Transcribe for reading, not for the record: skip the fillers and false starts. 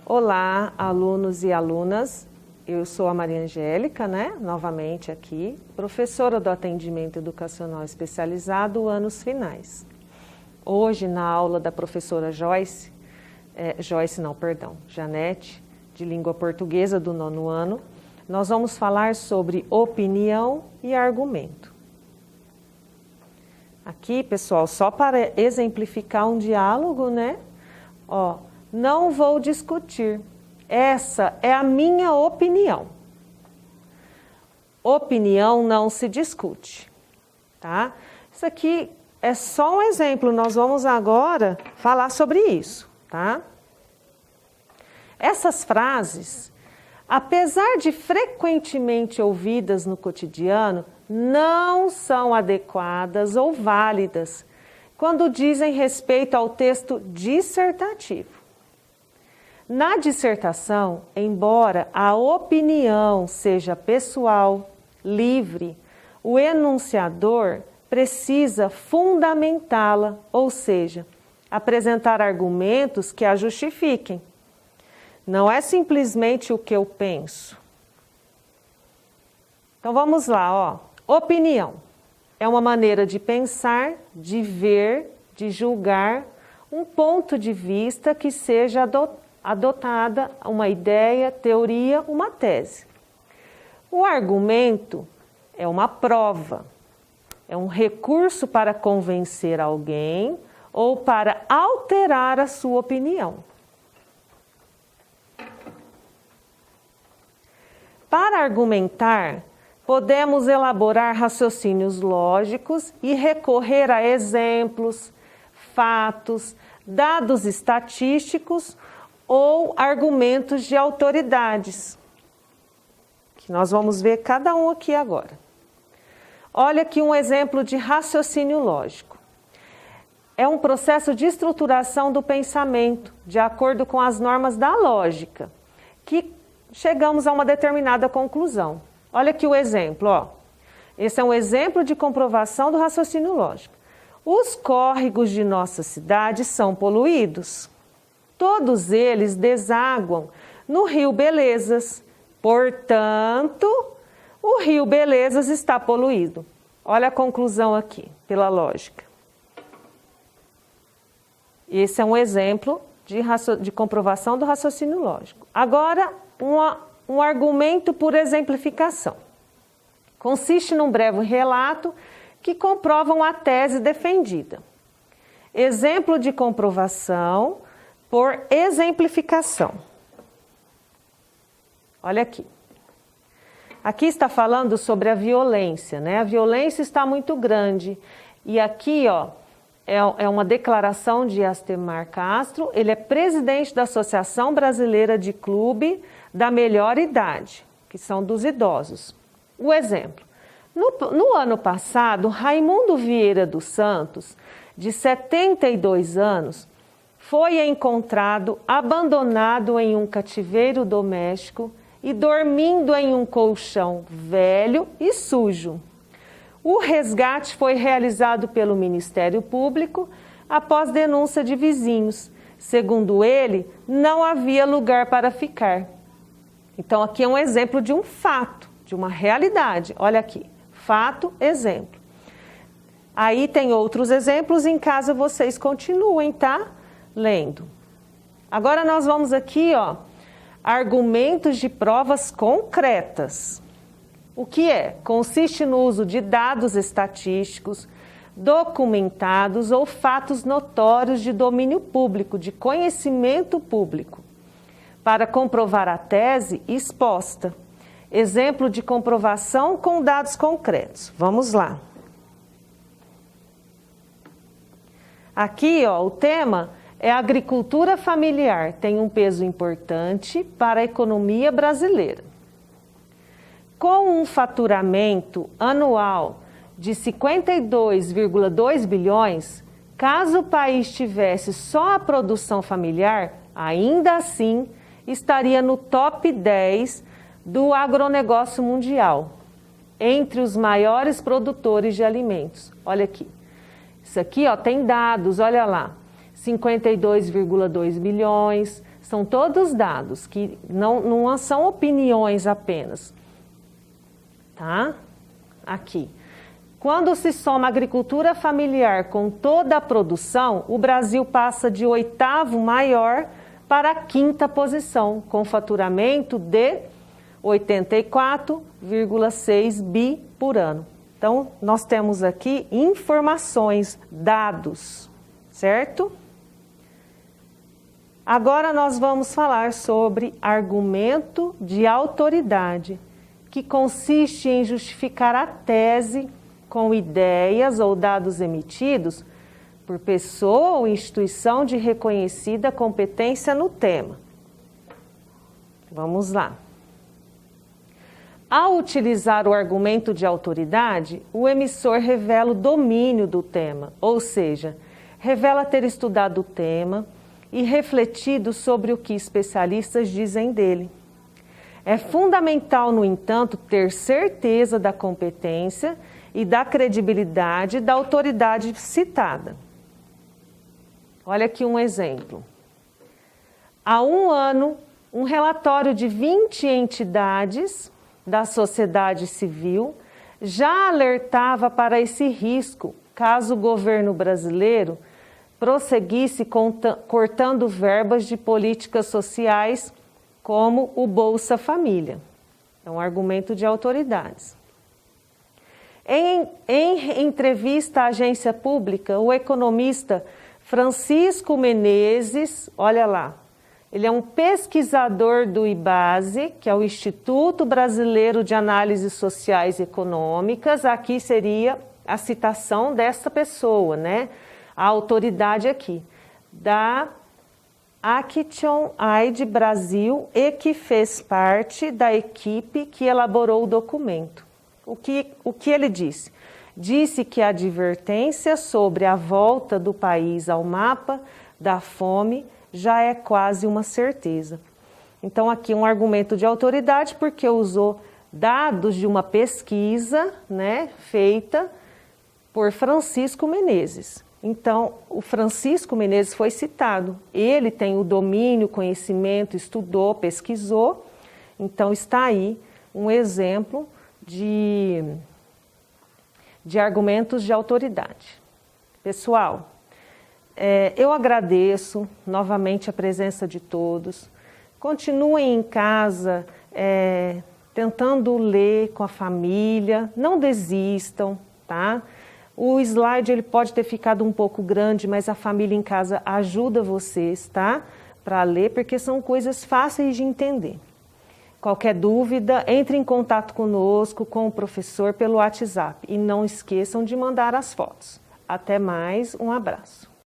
Olá, alunos e alunas. Eu sou a Maria Angélica, novamente aqui, professora do atendimento educacional especializado anos finais. Hoje, na aula da professora Janete, de língua portuguesa do 9º ano, nós vamos falar sobre opinião e argumento. Aqui, pessoal, só para exemplificar um diálogo, não vou discutir. Essa é a minha opinião. Opinião não se discute, tá? Isso aqui é só um exemplo, nós vamos agora falar sobre isso, tá? Essas frases, apesar de frequentemente ouvidas no cotidiano, não são adequadas ou válidas quando dizem respeito ao texto dissertativo. Na dissertação, embora a opinião seja pessoal, livre, o enunciador precisa fundamentá-la, ou seja, apresentar argumentos que a justifiquem. Não é simplesmente o que eu penso. Então vamos lá, Opinião é uma maneira de pensar, de ver, de julgar um ponto de vista que seja adotada, uma ideia, teoria, uma tese. O argumento é uma prova, é um recurso para convencer alguém ou para alterar a sua opinião. Para argumentar, podemos elaborar raciocínios lógicos e recorrer a exemplos, fatos, dados estatísticos ou argumentos de autoridades, que nós vamos ver cada um aqui agora. Olha aqui um exemplo de raciocínio lógico. É um processo de estruturação do pensamento, de acordo com as normas da lógica, que chegamos a uma determinada conclusão. Olha aqui o exemplo, Esse é um exemplo de comprovação do raciocínio lógico. Os córregos de nossa cidade são poluídos. Todos eles desaguam no Rio Belezas. Portanto, o Rio Belezas está poluído. Olha a conclusão aqui, pela lógica. Esse é um exemplo de comprovação do raciocínio lógico. Agora, um argumento por exemplificação. Consiste num breve relato que comprova uma tese defendida. Exemplo de comprovação por exemplificação. Olha aqui. Aqui está falando sobre a violência, A violência está muito grande. E aqui, é uma declaração de Astemar Castro. Ele é presidente da Associação Brasileira de Clube da Melhor Idade, que são dos idosos. O exemplo. No ano passado, Raimundo Vieira dos Santos, de 72 anos, foi encontrado abandonado em um cativeiro doméstico e dormindo em um colchão velho e sujo. O resgate foi realizado pelo Ministério Público após denúncia de vizinhos. Segundo ele, não havia lugar para ficar. Então, aqui é um exemplo de um fato, de uma realidade. Olha aqui, fato, exemplo. Aí tem outros exemplos, em casa vocês continuem, lendo. Agora nós vamos aqui, argumentos de provas concretas. O que é? Consiste no uso de dados estatísticos, documentados ou fatos notórios de domínio público, de conhecimento público, para comprovar a tese exposta. Exemplo de comprovação com dados concretos. Vamos lá. Aqui, o tema é agricultura familiar. Tem um peso importante para a economia brasileira. Com um faturamento anual de 52,2 bilhões, caso o país tivesse só a produção familiar, ainda assim estaria no top 10 do agronegócio mundial, entre os maiores produtores de alimentos. Olha aqui. Isso aqui tem dados, olha lá. 52,2 bilhões, São todos dados, que não são opiniões apenas. Tá? Aqui. Quando se soma a agricultura familiar com toda a produção, o Brasil passa de 8º maior para a 5ª posição, com faturamento de 84,6 bi por ano. Então, nós temos aqui informações, dados, certo? Agora nós vamos falar sobre argumento de autoridade, que consiste em justificar a tese com ideias ou dados emitidos por pessoa ou instituição de reconhecida competência no tema. Vamos lá. Ao utilizar o argumento de autoridade, o emissor revela o domínio do tema, ou seja, revela ter estudado o tema e refletido sobre o que especialistas dizem dele. É fundamental, no entanto, ter certeza da competência e da credibilidade da autoridade citada. Olha aqui um exemplo. Há um ano, um relatório de 20 entidades da sociedade civil já alertava para esse risco, caso o governo brasileiro prosseguisse cortando verbas de políticas sociais como o Bolsa Família. É um argumento de autoridades. Em entrevista à agência pública, o economista Francisco Menezes, olha lá, ele é um pesquisador do IBASE, que é o Instituto Brasileiro de Análises Sociais e Econômicas. Aqui seria a citação dessa pessoa, né? A autoridade aqui, da Action Aid Brasil, e que fez parte da equipe que elaborou o documento. O que ele disse? Disse que a advertência sobre a volta do país ao mapa da fome já é quase uma certeza. Então, aqui um argumento de autoridade, porque usou dados de uma pesquisa, né, feita por Francisco Menezes. Então, o Francisco Menezes foi citado. Ele tem o domínio, conhecimento, estudou, pesquisou. Então, está aí um exemplo de argumentos de autoridade. Pessoal, eu agradeço novamente a presença de todos. Continuem em casa, tentando ler com a família, não desistam, tá? O slide ele pode ter ficado um pouco grande, mas a família em casa ajuda vocês, tá? Para ler, porque são coisas fáceis de entender. Qualquer dúvida, entre em contato conosco, com o professor pelo WhatsApp. E não esqueçam de mandar as fotos. Até mais, um abraço.